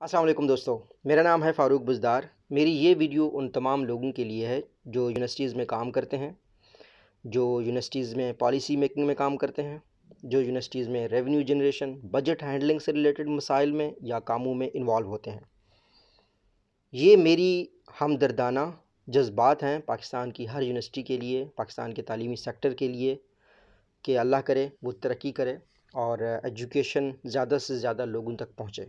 अस्सलाम वालेकुम दोस्तों। मेरा नाम है फ़ारूक बुज़दार। मेरी ये वीडियो उन तमाम लोगों के लिए है जो यूनिवर्सिटीज़ में काम करते हैं, जो यूनिवर्सिटीज़ में पॉलिसी मेकिंग में काम करते हैं, जो यूनिवर्सिटीज़ में रेवेन्यू जनरेशन, बजट हैंडलिंग से रिलेटेड मसाइल में या कामों में इन्वॉल्व होते हैं। ये मेरी हमदर्दाना जज़्बात हैं पाकिस्तान की हर यूनिवर्सिटी के लिए, पाकिस्तान के तालीमी सेक्टर के लिए कि अल्लाह करे वो तरक्की करे और एजुकेशन ज़्यादा से ज़्यादा लोगों तक पहुँचे।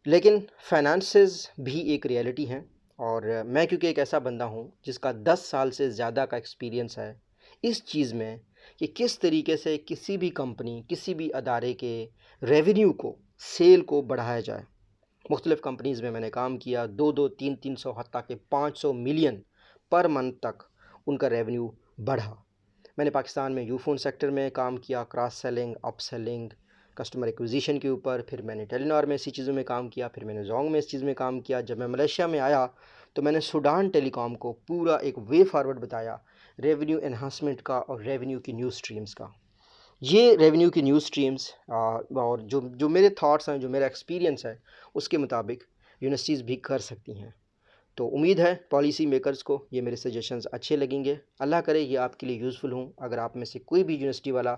लेकिन फाइनेंसेस भी एक रियलिटी हैं और मैं क्योंकि एक ऐसा बंदा हूँ जिसका 10 साल से ज़्यादा का एक्सपीरियंस है इस चीज़ में कि किस तरीके से किसी भी कंपनी, किसी भी अदारे के रेवेन्यू को, सेल को बढ़ाया जाए। मुख्तलिफ़ कंपनीज़ में मैंने काम किया, 2-2, 3-300 हत्ता के 500 मिलियन पर मंथ तक उनका रेवेन्यू बढ़ा। मैंने पाकिस्तान में यूफ़ोन सेक्टर में काम किया, cross selling, up selling, customer acquisition के ऊपर। फिर मैंने टेलीनॉर में इसी चीज़ों में काम किया, फिर मैंने जोंग में इस चीज़ में काम किया। जब मैं मलेशिया में आया तो मैंने सूडान टेलीकॉम को पूरा एक वे फॉरवर्ड बताया रेवेन्यू एनहांसमेंट का और रेवेन्यू की न्यूज़ स्ट्रीम्स का। ये रेवेन्यू की न्यूज़ स्ट्रीम्स और जो जो मेरे थॉट्स हैं, जो मेरा एक्सपीरियंस है, उसके मुताबिक यूनिवर्सिटीज़ भी कर सकती हैं। तो उम्मीद है पॉलिसी मेकर्स को ये मेरे सजेशंस अच्छे लगेंगे। अल्लाह करे ये आपके लिए यूज़फुल हों। अगर आप में से कोई भी यूनिवर्सिटी वाला,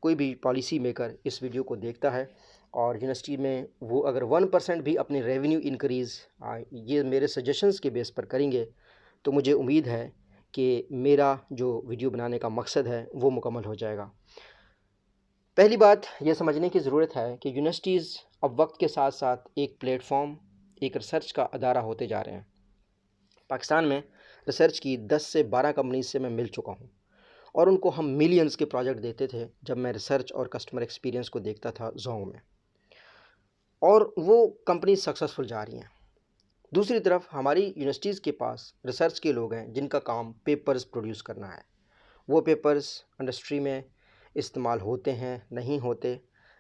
कोई भी पॉलिसी मेकर इस वीडियो को देखता है और यूनिवर्सिटी में वो अगर 1% भी अपनी रेवेन्यू इंक्रीज़ ये मेरे सजेशंस के बेस पर करेंगे, तो मुझे उम्मीद है कि मेरा जो वीडियो बनाने का मकसद है वो मुकम्मल हो जाएगा। पहली बात ये समझने की ज़रूरत है कि यूनिवर्सिटीज़ अब वक्त के साथ साथ एक प्लेटफॉर्म, एक रिसर्च का अदारा होते जा रहे हैं। पाकिस्तान में रिसर्च की 10 से 12 कंपनीज से मैं मिल चुका हूँ और उनको हम मिलियंस के प्रोजेक्ट देते थे जब मैं रिसर्च और कस्टमर एक्सपीरियंस को देखता था जोंग में, और वो कंपनी सक्सेसफुल जा रही हैं। दूसरी तरफ हमारी यूनिवर्सिटीज़ के पास रिसर्च के लोग हैं जिनका काम पेपर्स प्रोड्यूस करना है। वो पेपर्स इंडस्ट्री में इस्तेमाल होते हैं, नहीं होते,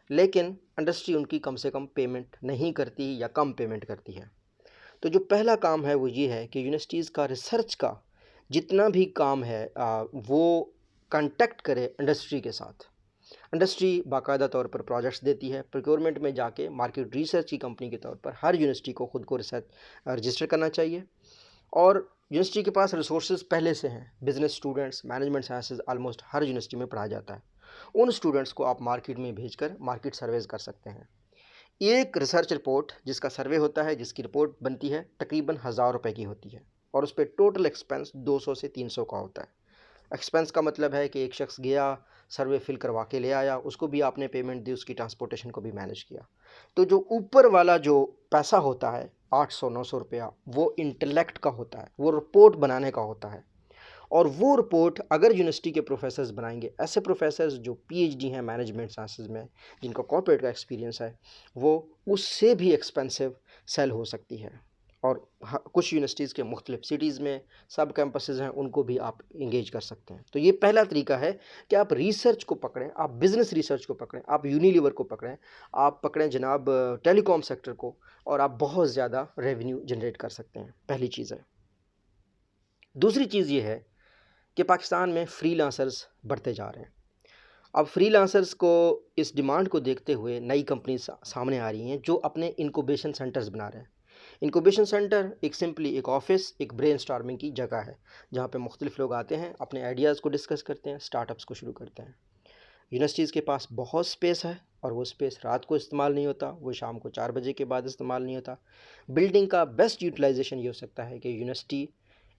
लेकिन इंडस्ट्री उनकी कम से कम पेमेंट नहीं करती या कम पेमेंट करती है। तो जो पहला काम है वो ये है कि यूनिवर्सिटीज़ का रिसर्च का जितना भी काम है वो कांटेक्ट करे इंडस्ट्री के साथ। इंडस्ट्री बाकायदा तौर पर प्रोजेक्ट्स देती है, प्रोक्योरमेंट में जाके मार्केट रिसर्च की कंपनी के तौर पर हर यूनिवर्सिटी को ख़ुद को रिसर्च रजिस्टर करना चाहिए। और यूनिवर्सिटी के पास रिसोर्सेज पहले से हैं। Business students, management sciences almost हर यूनिवर्सिटी में पढ़ाया जाता है। उन स्टूडेंट्स को आप मार्केट में भेजकर मार्केट सर्वेज कर सकते हैं। एक रिसर्च रिपोर्ट जिसका सर्वे होता है, जिसकी रिपोर्ट बनती है, तकरीबन 1000 रुपये की होती है और उस पर टोटल एक्सपेंस 200 से 300 का होता है। एक्सपेंस का मतलब है कि एक शख्स गया, सर्वे फिल करवा के ले आया, उसको भी आपने पेमेंट दी, उसकी ट्रांसपोर्टेशन को भी मैनेज किया। तो जो ऊपर वाला जो पैसा होता है 800-900 रुपया, वो इंटेलेक्ट का होता है, वो रिपोर्ट बनाने का होता है। और वो रिपोर्ट अगर यूनिवर्सिटी के प्रोफेसर्स बनाएंगे, ऐसे प्रोफेसर्स जो पीएचडी हैं मैनेजमेंट साइंसेज में, जिनका कॉर्पोरेट का एक्सपीरियंस है, वो उससे भी एक्सपेंसिव सेल हो सकती है। और कुछ यूनिवर्सिटीज़ के मुख्तलिफ सिटीज़ में सब कैंपसेस हैं, उनको भी आप इंगेज कर सकते हैं। तो ये पहला तरीका है कि आप रिसर्च को पकड़ें, आप बिज़नेस रिसर्च को पकड़ें, आप यूनिलीवर को पकड़ें, आप पकड़ें जनाब टेलीकॉम सेक्टर को, और आप बहुत ज़्यादा रेवेन्यू जनरेट कर सकते हैं। पहली चीज़ है। दूसरी चीज़ ये है कि पाकिस्तान में फ्रीलांसर्स बढ़ते जा रहे हैं। अब फ्रीलांसर्स को इस डिमांड को देखते हुए नई कंपनी सामने आ रही हैं जो अपने इनक्यूबेशन सेंटर्स बना रहे हैं। इनक्यूबेशन सेंटर एक सिंपली एक ऑफिस, एक ब्रेनस्टॉर्मिंग की जगह है जहाँ पे मुख्तलिफ लोग आते हैं, अपने आइडियाज़ को डिस्कस करते हैं, स्टार्टअप्स को शुरू करते हैं। यूनिवर्सिटीज़ के पास बहुत स्पेस है और वो स्पेस रात को इस्तेमाल नहीं होता, वो शाम को 4 बजे के बाद इस्तेमाल नहीं होता। बिल्डिंग का बेस्ट यूटिलाइजेशन ये हो सकता है कि यूनिवर्सिटी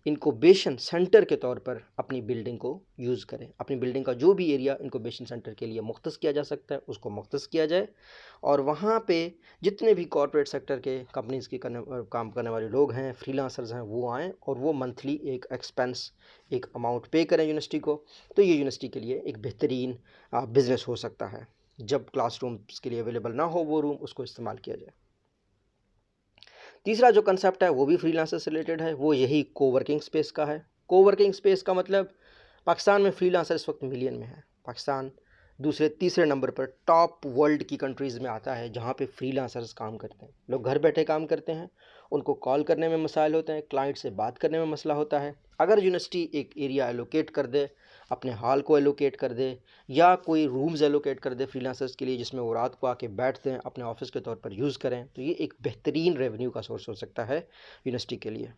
इनक्यूबेशन सेंटर के तौर पर अपनी बिल्डिंग को यूज़ करें। अपनी बिल्डिंग का जो भी एरिया इनक्यूबेशन सेंटर के लिए मुख्तस किया जा सकता है उसको मुख्तस किया जाए, और वहाँ पे जितने भी कॉर्पोरेट सेक्टर के कंपनीज़ के काम करने वाले लोग हैं, फ्रीलांसर्स हैं, वो आएँ और वो मंथली एक एक्सपेंस, एक अमाउंट पे करें यूनिवर्सिटी को। तो ये यूनिवर्सिटी के लिए एक बेहतरीन बिज़नेस हो सकता है। जब क्लासरूम्स के लिए अवेलेबल ना हो वो रूम, उसको इस्तेमाल किया जाए। तीसरा जो कंसेप्ट है वो भी फ्रीलांसर से रिलेटेड है, वो यही कोवर्किंग स्पेस का है। कोवर्किंग स्पेस का मतलब पाकिस्तान में फ्रीलांसर इस वक्त मिलियन में है। पाकिस्तान दूसरे तीसरे नंबर पर टॉप वर्ल्ड की कंट्रीज़ में आता है जहाँ पे फ्रीलांसर्स काम करते हैं। लोग घर बैठे काम करते हैं, उनको कॉल करने में मसाइल होते हैं, क्लाइंट से बात करने में मसला होता है। अगर यूनिवर्सिटी एक एरिया एलोकेट कर दे, अपने हॉल को एलोकेट कर दे या कोई रूम्स एलोकेट कर दे फ्रीलांसर्स के लिए, जिसमें वो रात को आके बैठते हैं, अपने ऑफिस के तौर पर यूज़ करें, तो ये एक बेहतरीन रेवेन्यू का सोर्स हो सकता है यूनिवर्सिटी के लिए।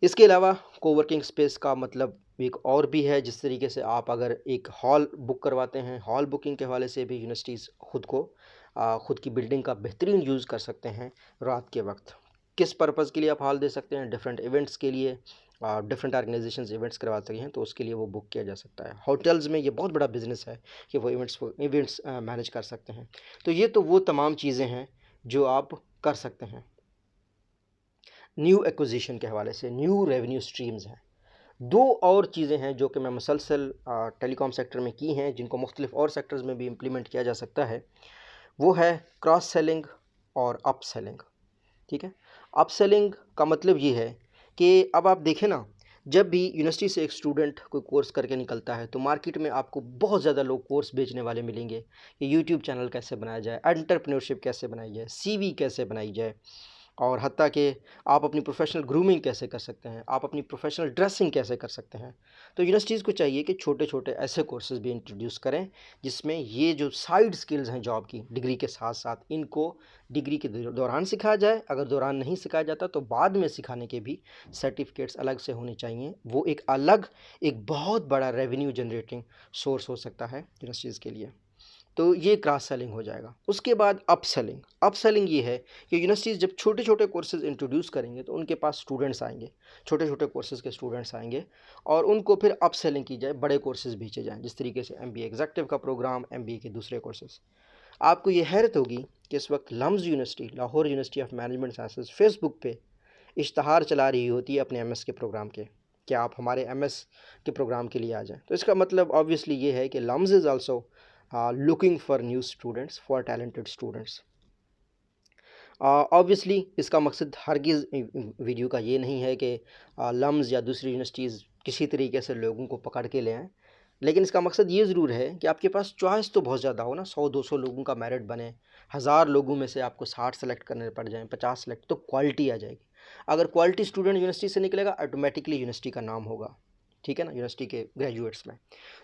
इसके अलावा कोवर्किंग स्पेस का मतलब एक और भी है, जिस तरीके से आप अगर एक हॉल बुक करवाते हैं, हॉल बुकिंग के हवाले से भी यूनिवर्सिटीज़ खुद की बिल्डिंग का बेहतरीन यूज़ कर सकते हैं रात के वक्त। किस पर्पज़ के लिए आप हॉल दे सकते हैं? डिफरेंट इवेंट्स के लिए, डिफरेंट ऑर्गेनाइजेशंस इवेंट्स करवाते हैं तो उसके लिए वो बुक किया जा सकता है। होटल्स में ये बहुत बड़ा बिजनेस है कि वो इवेंट्स मैनेज कर सकते हैं। तो ये तो वो तमाम चीज़ें हैं जो आप कर सकते हैं। न्यू एक्विजिशन के हवाले से न्यू रेवेन्यू स्ट्रीम्स हैं। दो और चीज़ें हैं जो कि मैं मुसलसल टेलीकॉम सेक्टर में की हैं, जिनको मुख्तलिफ और सेक्टर्स में भी इम्प्लीमेंट किया जा सकता है। वो है क्रॉस सेलिंग और अप सेलिंग। ठीक है, अप सेलिंग का मतलब ये है कि अब आप देखें ना, जब भी यूनिवर्सिटी से एक स्टूडेंट कोई कोर्स करके निकलता है तो मार्केट में आपको बहुत ज़्यादा लोग कोर्स बेचने वाले मिलेंगे कि यूट्यूब चैनल कैसे बनाया जाए, एंटरप्रेन्योरशिप कैसे बनाई जाए, सीवी कैसे बनाई जाए, और हत्ता कि आप अपनी प्रोफेशनल ग्रूमिंग कैसे कर सकते हैं, आप अपनी प्रोफेशनल ड्रेसिंग कैसे कर सकते हैं। तो यूनिवर्सिटीज़ को चाहिए कि छोटे छोटे ऐसे कोर्सेज़ भी इंट्रोड्यूस करें जिसमें ये जो साइड स्किल्स हैं जॉब की, डिग्री के साथ साथ इनको डिग्री के दौरान सिखाया जाए। अगर दौरान नहीं सिखाया जाता तो बाद में सिखाने के भी सर्टिफिकेट्स अलग से होने चाहिए। वो एक बहुत बड़ा रेवेन्यू जनरेटिंग सोर्स हो सकता है यूनिवर्सिटीज़ के लिए। तो ये क्रॉस सेलिंग हो जाएगा। उसके बाद अप सेलिंग ये है कि यूनिवर्सिटीज़ जब छोटे छोटे कोर्सेज इंट्रोड्यूस करेंगे तो उनके पास स्टूडेंट्स आएंगे, छोटे छोटे कोर्सेज़ के स्टूडेंट्स आएंगे, और उनको फिर अप सेलिंग की जाए, बड़े कोर्सेज बेचे जाएँ, जिस तरीके से MBA एग्जेक्टिव का प्रोग्राम, MBA के दूसरे कोर्सेज। आपको ये हैरत होगी कि इस वक्त LUMS university, Lahore university of management sciences, Facebook पे इश्तहार चला रही होती है अपने MS के प्रोग्राम के, कि आप हमारे MS के प्रोग्राम के लिए आ जाएं। तो इसका मतलब ऑब्वियसली ये है कि LUMS is also looking for new students, for talented students. Obviously इसका मकसद हरगिज़ वीडियो का ये नहीं है कि लम्स या दूसरी यूनिवर्सिटीज़ किसी तरीके से लोगों को पकड़ के ले आएँ, लेकिन इसका मकसद ये ज़रूर है कि आपके पास चॉइस तो बहुत ज़्यादा हो ना, 100-200 लोगों का मेरिट बने, 1000 लोगों में से आपको 60 सेलेक्ट करने पड़ जाएँ, 50 सेलेक्ट, तो क्वालिटी आ जाएगी। अगर क्वालिटी स्टूडेंट यूनिवर्सिटी से निकलेगा, ऑटोमेटिकली यूनिवर्सिटी का नाम होगा, ठीक है ना, यूनिवर्सिटी के ग्रेजुएट्स में।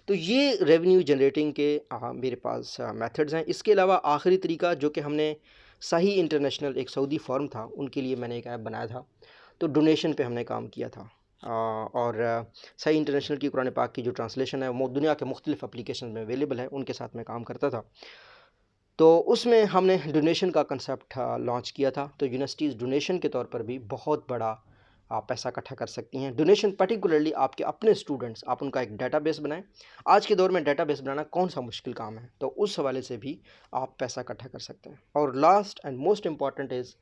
तो ये रेवेन्यू जनरेटिंग के मेरे पास मेथड्स हैं। इसके अलावा आखिरी तरीका जो कि हमने सही इंटरनेशनल, एक सऊदी फर्म था, उनके लिए मैंने एक ऐप बनाया था, तो डोनेशन पे हमने काम किया था। और सही इंटरनेशनल की कुरान पाक की जो ट्रांसलेशन है वो दुनिया के मुख्तलिफ एप्लीकेशन में अवेलेबल है, उनके साथ मैं काम करता था। तो उसमें हमने डोनेशन का कंसेप्ट लॉन्च किया था। तो यूनिवर्सिटीज़ डोनेशन के तौर पर भी बहुत बड़ा पैसा इकट्ठा कर सकती हैं। डोनेशन पर्टिकुलरली आपके अपने स्टूडेंट्स, आप उनका एक डेटाबेस बनाएं। आज के दौर में डेटाबेस बनाना कौन सा मुश्किल काम है, तो उस हवाले से भी आप पैसा इकट्ठा कर सकते हैं। और last and most important is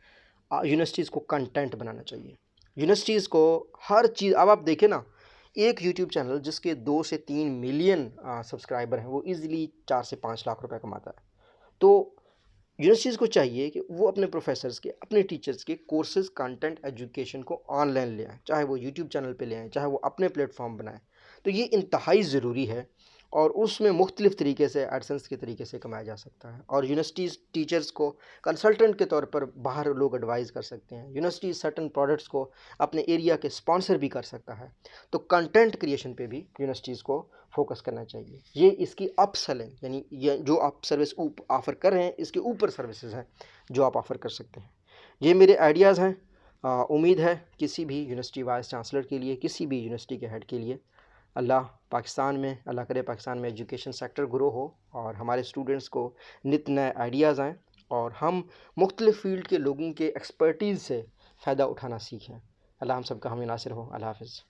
universities को कंटेंट बनाना चाहिए। यूनिवर्सिटीज़ को हर चीज़, अब आप देखें ना, एक यूट्यूब चैनल जिसके 2 से 3 मिलियन सब्सक्राइबर हैं, वो ईज़िली 4 से 5 लाख रुपए कमाता है। तो यूनिवर्सिटीज़ को चाहिए कि वो अपने प्रोफेसर्स के, अपने टीचर्स के कोर्सेज, कंटेंट, एजुकेशन को ऑनलाइन ले आएँ, चाहे वो यूट्यूब चैनल पे ले आएँ, चाहे वो अपने प्लेटफॉर्म बनाएँ। तो ये इंतहाई ज़रूरी है, और उसमें मुख्तलिफ़ तरीके से एडसेंस के तरीके से कमाया जा सकता है। और यूनिवर्सिटीज़ टीचर्स को कंसल्टेंट के तौर पर बाहर लोग एडवाइस कर सकते हैं। यूनिवर्सिटी सर्टन प्रोडक्ट्स को अपने एरिया के स्पॉन्सर भी कर सकता है। तो कंटेंट क्रिएशन पे भी यूनिवर्सिटीज़ को फोकस करना चाहिए। ये इसकी अप सेलिंग, यानी ये जो आप सर्विस ऑफ़र कर रहे हैं, इसके ऊपर सर्विसेज हैं जो आप ऑफ़र कर सकते हैं। ये मेरे आइडियाज़ हैं। उम्मीद है किसी भी यूनिवर्सिटी वाइस चांसलर के लिए, किसी भी यूनिवर्सिटी के हेड के लिए, अल्लाह करे पाकिस्तान में एजुकेशन सेक्टर ग्रो हो और हमारे स्टूडेंट्स को नित नए आइडियाज़ आएँ और हम मुख्तलिफ़ फ़ील्ड के लोगों के एक्सपर्टीज़ से फ़ायदा उठाना सीखें। अल्लाह हम सबका हामी नासिर हो। अल्लाह हाफ़िज़।